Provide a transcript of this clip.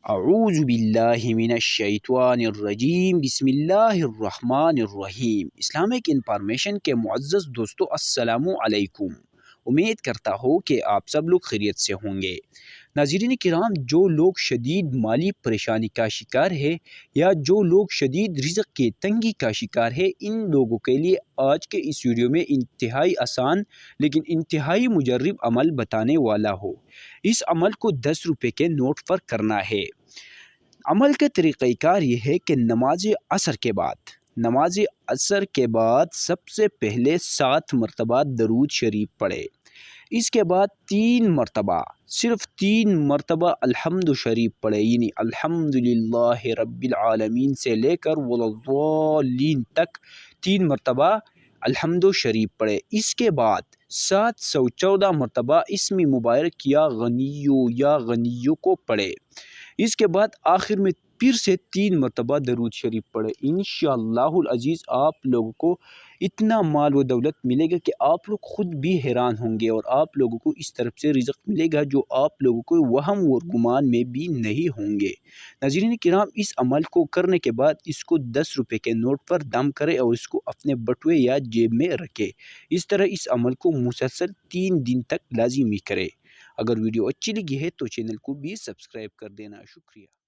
اعوذ باللہ من الشیطان الرجیم بسم اللہ الرحمن الرحیم۔ اسلامک انفارمیشن کے معزز دوستو السلام علیکم۔ امید کرتا ہوں کہ آپ سب لوگ خیریت سے ہوں گے۔ ناظرین کرام، جو لوگ شدید مالی پریشانی کا شکار ہے یا جو لوگ شدید رزق کی تنگی کا شکار ہے، ان لوگوں کے لیے آج کے اس ویڈیو میں انتہائی آسان لیکن انتہائی مجرب عمل بتانے والا ہوں۔ اس عمل کو 10 روپے کے نوٹ پر کرنا ہے۔ عمل کا طریقہ کار یہ ہے کہ نماز عصر کے بعد سب سے پہلے 7 مرتبہ درود شریف پڑھے۔ اس کے بعد 3 مرتبہ، صرف 3 مرتبہ الحمد شریف پڑھے، یعنی الحمدللہ رب العالمین سے لے کر والضالین تک 3 مرتبہ الحمد شریف پڑھے۔ اس کے بعد 714 مرتبہ اسم مبارک یا غنیو کو پڑھے۔ اس کے بعد آخر میں پھر سے 3 مرتبہ درود شریف پڑھے۔ انشاءاللہ العزیز آپ لوگوں کو اتنا مال و دولت ملے گا کہ آپ لوگ خود بھی حیران ہوں گے، اور آپ لوگوں کو اس طرف سے رزق ملے گا جو آپ لوگوں کو وہم اور گمان میں بھی نہیں ہوں گے۔ ناظرین کرام، اس عمل کو کرنے کے بعد اس کو 10 روپے کے نوٹ پر دم کرے اور اس کو اپنے بٹوے یا جیب میں رکھے۔ اس طرح اس عمل کو مسلسل 3 دن تک لازمی کرے۔ اگر ویڈیو اچھی لگی ہے تو چینل کو بھی سبسکرائب کر دینا۔ شکریہ۔